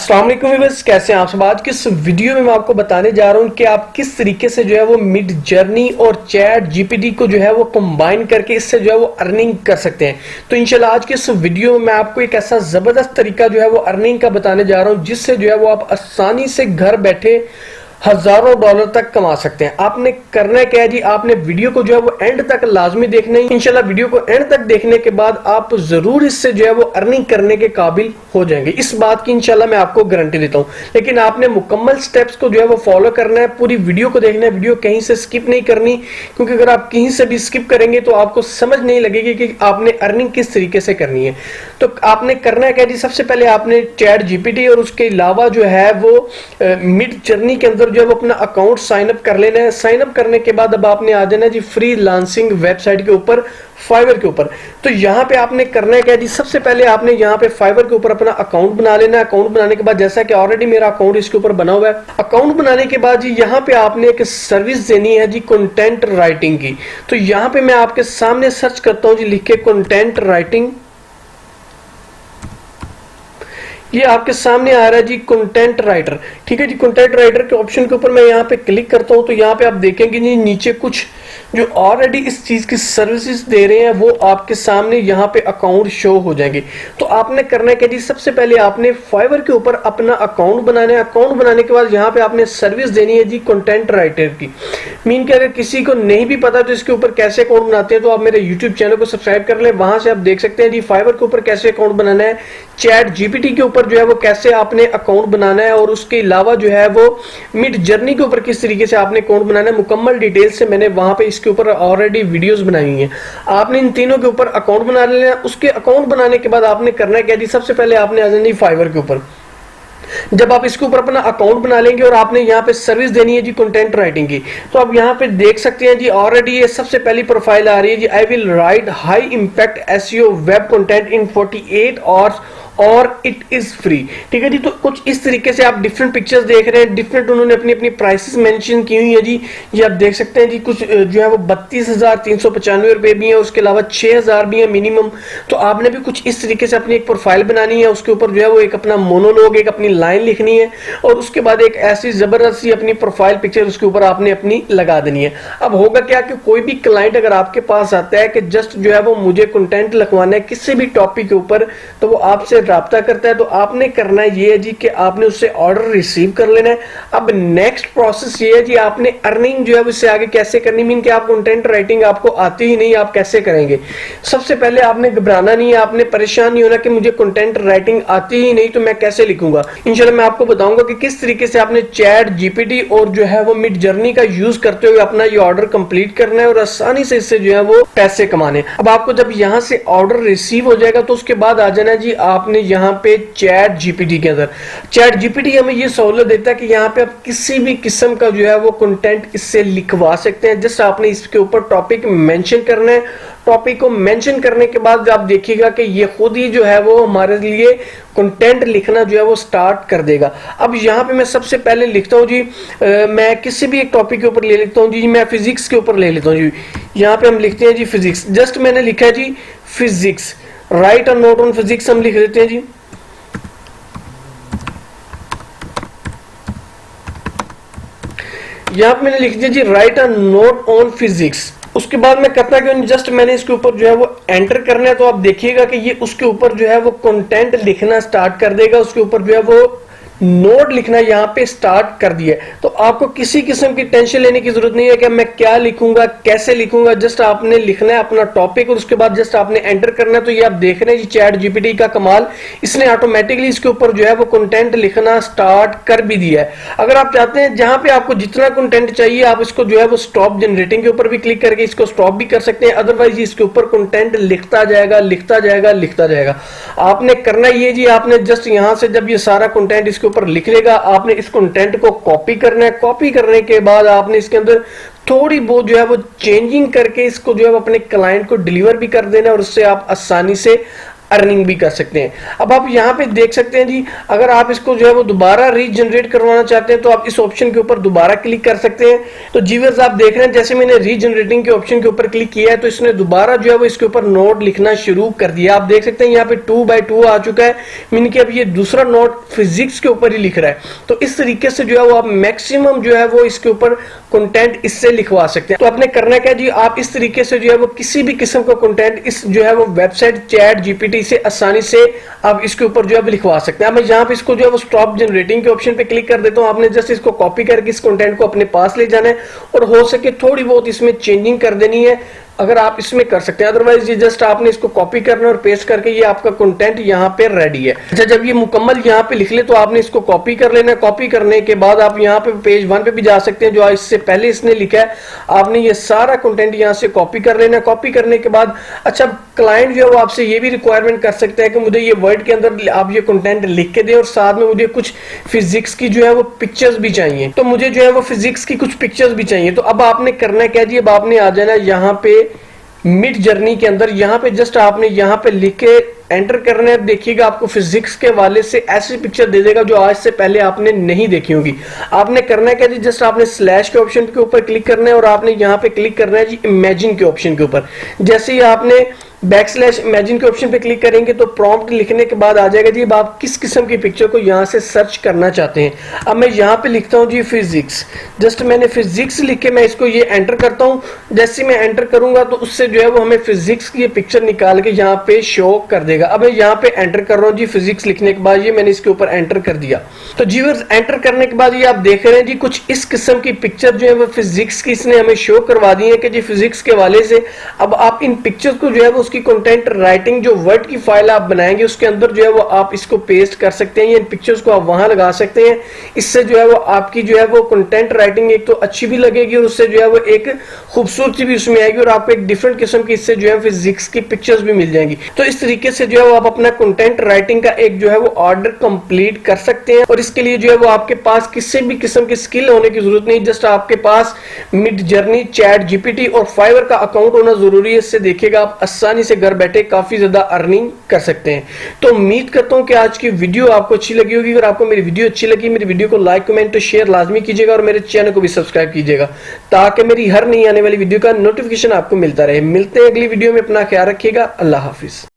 अस्सलाम वालेकुम व्यूअर्स, कैसे हैं आप सब। आज की इस वीडियो में मैं आपको बताने जा रहा हूं कि आप किस तरीके से जो है वो मिड जर्नी और चैट जीपीटी को जो है वो कंबाइन करके इससे जो है वो अर्निंग कर सकते हैं। तो इंशाल्लाह आज के इस वीडियो में मैं आपको एक ऐसा जबरदस्त तरीका जो है वो अर्निंग का बताने जा रहा हूं जिससे जो है वो आप आसानी से घर बैठे हजारों डॉलर तक कमा सकते हैं। आपने करना क्या है जी, आपने वीडियो को जो है वो एंड तक लाजमी देखना ही। इंशाल्लाह वीडियो को एंड तक देखने के बाद आप जरूर इससे जो है वो अर्निंग करने के काबिल हो जाएंगे, इस बात की इंशाल्लाह मैं आपको गारंटी देता हूं। लेकिन आपने मुकम्मल स्टेप्स को जो है वो फॉलो करना है, पूरी वीडियो को देखना है, वीडियो कहीं से स्किप नहीं करनी, क्योंकि अगर आप कहीं से भी स्किप करेंगे तो आपको समझ नहीं लगेगी कि आपने अर्निंग किस तरीके से करनी है। तो आपने करना क्या जी, सबसे पहले आपने चैट जीपीटी और उसके अलावा जो है वो मिड जर्नी के अंदर जो है वो अपना अकाउंट साइन अप कर लेना है। साइन अप करने के बाद अब आपने आ जाना जी फ्रीलांसिंग वेबसाइट के ऊपर, फाइवर के ऊपर। तो यहां पे आपने करना है क्या जी, सबसे पहले आपने यहां पे फाइवर के ऊपर अपना अकाउंट बना लेना है। अकाउंट बनाने के बाद, जैसा कि ऑलरेडी मेरा अकाउंट इसके ऊपर बना हुआ है, अकाउंट बनाने के बाद जी यहां पे आपने एक सर्विस देनी है जी कंटेंट राइटिंग की। तो यहां पे मैं आपके सामने सर्च करता हूं जी, लिख के कंटेंट राइटिंग। ये आपके सामने आ रहा है जी कंटेंट राइटर। ठीक है जी, कंटेंट राइटर के ऑप्शन के ऊपर मैं यहाँ पे क्लिक करता हूँ तो यहाँ पे आप देखेंगे जी नीचे कुछ जो ऑलरेडी इस चीज की सर्विसेज दे रहे हैं वो आपके सामने यहाँ पे अकाउंट शो हो जाएंगे। तो आपने करना है कि जी, सबसे पहले आपने फाइवर के ऊपर अपना अकाउंट बनाना है। अकाउंट बनाने के बाद यहाँ पे आपने सर्विस देनी है जी कंटेंट राइटर की। मीन कि अगर किसी को नहीं भी पता तो इसके ऊपर कैसे अकाउंट बनाते हैं तो आप मेरे यूट्यूब चैनल को सब्सक्राइब कर ले, वहां से आप देख सकते हैं जी फाइवर के ऊपर कैसे अकाउंट बनाना है, चैट जीपीटी के ऊपर जो है वो कैसे आपने अकाउंट बनाना है, और उसके अलावा जो है वो मिड जर्नी के ऊपर किस तरीके से आपने अकाउंट बनाना है। मुकम्मल डिटेल से मैंने वहां पे इसके ऊपर ऑलरेडी वीडियोस बनाई हुई हैं। आपने इन तीनों के ऊपर अकाउंट बना लेना है। उसके अकाउंट बनाने के बाद आपने करना क्या जी, सबसे पहले आपने आ जाना फाइवर के ऊपर। जब आप इसके ऊपर अपना अकाउंट बना लेंगे और आपने यहाँ पे सर्विस देनी है जी कंटेंट राइटिंग की, तो आप यहाँ पे देख सकते हैं जी ऑलरेडी ये सबसे पहली प्रोफाइल आ रही है जी, I will write high impact SEO web content in 48 hours और इट इज फ्री। ठीक है जी, तो कुछ इस तरीके से आप डिफरेंट पिक्चर्स देख रहे हैं, डिफरेंट उन्होंने अपनी अपनी प्राइसेस मेंशन की हुई है जी। ये आप देख सकते हैं जी, कुछ जो है वो 32,395 रुपए भी है, उसके अलावा 6,000 भी है मिनिमम। तो आपने भी कुछ इस तरीके से अपनी एक प्रोफाइल बनानी है, उसके ऊपर जो है वो एक अपना मोनोलॉग, एक अपनी लाइन लिखनी है, और उसके बाद एक ऐसी जबरदस्त सी अपनी प्रोफाइल पिक्चर उसके ऊपर आपने अपनी लगा देनी है। अब होगा क्या कि कोई भी क्लाइंट अगर आपके पास आता है कि जस्ट जो है वो मुझे कंटेंट लिखवाना है किसी भी टॉपिक के ऊपर, तो वो आपसे राब्ता करता है। तो आपने करना ये है जी कि आपने उससे ऑर्डर रिसीव कर लेना है। अब नेक्स्ट प्रोसेस ये है जी, आपने अर्निंग जो है उससे आगे कैसे करनी। मीन कि आप कंटेंट राइटिंग आपको आती ही नहीं, आप कैसे करेंगे। सबसे पहले आपने घबराना नहीं है, आपने परेशान नहीं होना कि मुझे कंटेंट राइटिंग आती ही नहीं तो मैं कैसे लिखूंगा। इंशाल्लाह मैं आपको बताऊंगा कि किस तरीके से आपने चैट जीपीटी और जो है वो मिड जर्नी का यूज करते हुए अपना ये ऑर्डर कंप्लीट करना है और आसानी से इससे जो है वो पैसे कमाने। अब आपको जब यहां से ऑर्डर रिसीव हो जाएगा तो उसके बाद आ जाना जी आपने यहाँ पे चैट जीपीटी के अंदर। चैट जीपीटी हमें ये सहूलत देता है कि यहाँ पे आप किसी भी किस्म का जो है वो कंटेंट इससे लिखवा सकते हैं। जस्ट आपने इसके ऊपर टॉपिक मेंशन करना है। टॉपिक को मेंशन करने के बाद आप देखिएगा कि ये खुद ही जो है वो हमारे लिए कंटेंट लिखना जो है वो स्टार्ट कर देगा। अब यहाँ पे मैं सबसे पहले लिखता हूँ जी, मैं किसी भी एक टॉपिक के ऊपर ले लेता हूँ जी, मैं फिजिक्स के ऊपर ले लेता हूँ जी। यहाँ पे हम लिखते हैं जी फिजिक्स। जस्ट मैंने लिखा है जी physics, write a note on physics हम लिख देते हैं जी। यहां पे मैंने लिख दिया जी write a note on physics. उसके बाद मैं करता क्यों, जस्ट मैंने इसके ऊपर जो है वो एंटर करना है। तो आप देखिएगा कि ये उसके ऊपर जो है वो कंटेंट लिखना स्टार्ट कर देगा, उसके ऊपर जो है वो नोट लिखना यहाँ पे स्टार्ट कर दिया। तो आपको किसी किस्म की टेंशन लेने की जरूरत नहीं है कि मैं क्या लिखूंगा, कैसे लिखूंगा। जस्ट आपने लिखना है अपना टॉपिक और उसके बाद जस्ट आपने एंटर करना है। तो ये आप देख रहे हैं जी चैट जीपीटी का कमाल, इसने ऑटोमेटिकली इसके ऊपर जो है वो कंटेंट लिखना स्टार्ट कर भी दिया है। अगर आप चाहते हैं जहां पे आपको जितना कंटेंट चाहिए आप इसको जो है वो स्टॉप जनरेटिंग के ऊपर भी क्लिक करके इसको स्टॉप भी कर सकते हैं, अदरवाइज इसके ऊपर कंटेंट लिखता जाएगा लिखता जाएगा लिखता जाएगा। आपने करना ये जी, आपने जस्ट यहां से जब ये सारा कंटेंट इसके ऊपर लिख लेगा, आपने इस कंटेंट को कॉपी करना है। कॉपी करने के बाद आपने इसके अंदर थोड़ी बहुत जो है वो चेंजिंग करके इसको जो है अपने क्लाइंट को डिलीवर भी कर देना, और उससे आप आसानी से अर्निंग भी कर सकते हैं। अब आप यहाँ पे देख सकते हैं जी, अगर आप इसको जो है वो दोबारा रीजनरेट करवाना चाहते हैं तो आप इस ऑप्शन के ऊपर दोबारा क्लिक कर सकते हैं। तो जीवर्स आप देख रहे हैं जैसे मैंने रीजनरेटिंग के ऑप्शन के ऊपर क्लिक किया है तो इसने दोबारा जो है वो इसके ऊपर नोट लिखना शुरू कर दिया। आप देख सकते हैं यहाँ पे 2x2 आ चुका है, मीन कि अब ये दूसरा नोट फिजिक्स के ऊपर ही लिख रहा है। तो इस तरीके से जो है वो आप मैक्सिमम जो है वो इसके ऊपर कंटेंट इससे लिखवा सकते हैं। तो आपने करना क्या जी, आप इस तरीके से जो है वो किसी भी किस्म का कंटेंट इस जो है वो वेबसाइट चैट जीपीटी से आसानी से आप इसके ऊपर जो है लिखवा सकते हैं। अब मैं यहाँ पे इसको जो है वो स्टॉप जनरेटिंग के ऑप्शन पे क्लिक कर देता हूँ। आपने जस्ट इसको कॉपी करके इस कंटेंट को अपने पास ले जाना है और हो सके थोड़ी बहुत इसमें चेंजिंग कर देनी है, अगर आप इसमें कर सकते हैं। अदरवाइज ये जस्ट आपने इसको कॉपी करना और पेस्ट करके ये आपका कंटेंट यहाँ पे रेडी है। अच्छा, जब ये मुकम्मल यहाँ पे लिख ले तो आपने इसको कॉपी कर लेना है। कॉपी करने के बाद आप यहाँ पे पेज 1 पे भी जा सकते हैं जो इससे पहले इसने लिखा है। आपने ये सारा कंटेंट यहाँ से कॉपी कर लेना है। कॉपी करने के बाद अच्छा, क्लाइंट जो है वो आपसे ये भी रिक्वायरमेंट कर सकते हैं कि मुझे ये वर्ड के अंदर आप ये कंटेंट लिख के दें और साथ में मुझे कुछ फिजिक्स की जो है वो पिक्चर्स भी चाहिए। तो मुझे जो है वो फिजिक्स की कुछ पिक्चर्स भी चाहिए। तो अब आपने करना क्या जी, अब आपने आ जाना यहाँ पे मिड जर्नी के अंदर, यहाँ पे जस्ट आपने यहाँ पे लिख के एंटर करना है। देखिएगा आपको फिजिक्स के वाले से ऐसी पिक्चर दे देगा जो आज से पहले आपने नहीं देखी होगी। आपने करना है क्या जी, जस्ट आपने स्लैश के ऑप्शन के ऊपर क्लिक करना है और आपने यहाँ पे क्लिक करना है जी इमेजिन के ऑप्शन के ऊपर। जैसे ही आपने बैकस्लैश इमेजिन के ऑप्शन पे क्लिक करेंगे तो प्रॉम्प्ट लिखने के बाद आ जाएगा जी अब आप किस किस्म की पिक्चर को यहाँ से सर्च करना चाहते हैं। अब मैं यहाँ पे लिखता हूँ जी फिजिक्स, जस्ट मैंने फिजिक्स लिख के मैं इसको ये एंटर करता हूँ। जैसे मैं एंटर करूंगा तो उससे जो है वो हमें फिजिक्स की पिक्चर निकाल के यहाँ पे शो कर देगा। अब मैं यहाँ पे एंटर कर रहा हूँ जी फिजिक्स लिखने के बाद, ये मैंने इसके ऊपर एंटर कर दिया। तो व्यूअर्स एंटर करने के बाद ये आप देख रहे हैं जी कुछ इस किस्म की पिक्चर जो है वो फिजिक्स की इसने हमें शो करवा दी है कि जी फिजिक्स के वाले से। अब आप इन पिक्चर्स को जो है वो उसकी कंटेंट राइटिंग जो वर्ड की फाइल आप बनाएंगे उसके अंदर जो है वो आप इसको पेस्ट कर सकते हैं, इन पिक्चर्स को आप वहां लगा सकते हैं। इससे जो है वो आपकी जो है वो कंटेंट राइटिंग एक तो अच्छी भी लगेगी और उससे जो है वो एक खूबसूरती भी उसमें आएगी और आपको एक डिफरेंट किस्म की इससे जो है फिजिक्स की पिक्चर्स भी मिल जाएंगी। तो इस तरीके से जो है वो आप अपना कंटेंट राइटिंग का एक जो है वो ऑर्डर कंप्लीट कर सकते हैं। और इसके लिए जो है वो आपके पास किसी भी किस्म की स्किल होने की जरूरत नहीं, जस्ट आपके पास मिड जर्नी, चैट जीपीटी और फाइवर का अकाउंट होना जरूरी है। इससे देखिएगा आप आसानी से घर बैठे काफी ज्यादा अर्निंग कर सकते हैं। तो उम्मीद करता हूं कि आज की वीडियो आपको अच्छी लगी होगी। अगर आपको मेरी वीडियो अच्छी लगी, मेरी वीडियो को लाइक, कमेंट और शेयर लाजमी कीजिएगा और मेरे चैनल को भी सब्सक्राइब कीजिएगा ताकि मेरी हर नई आने वाली वीडियो का नोटिफिकेशन आपको मिलता रहे। मिलते हैं अगली वीडियो में, अपना ख्याल रखिएगा। अल्लाह हाफिज।